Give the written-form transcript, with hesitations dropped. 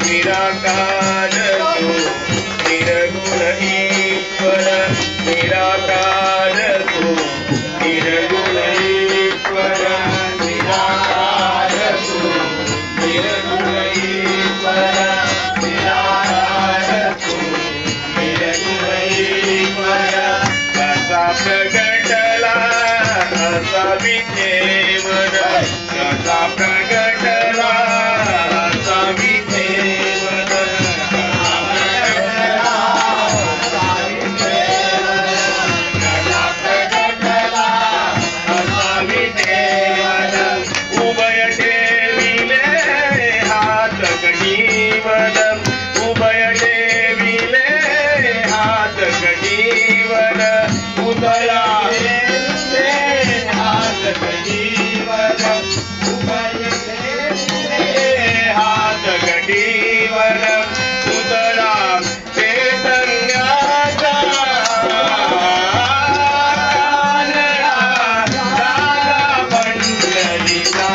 निराकार तू निर्गुण ईश्वर निराकार तू निर्गुण ईश्वर निराकार तू निर्गुण ईश्वर निराकार तू निर्गुण ईश्वर कसा प्रगटला असा विधेवन कसा प्रगटला असा विधेवन कसा प्रगटला असा विधेवन उभय ठेविले हात गणीवन उभय ठेविले हात गणीवन उदया हात गणीवन उभय ठेविले हात गणीवन उदया चैतन्याचा दादा पंढरीचा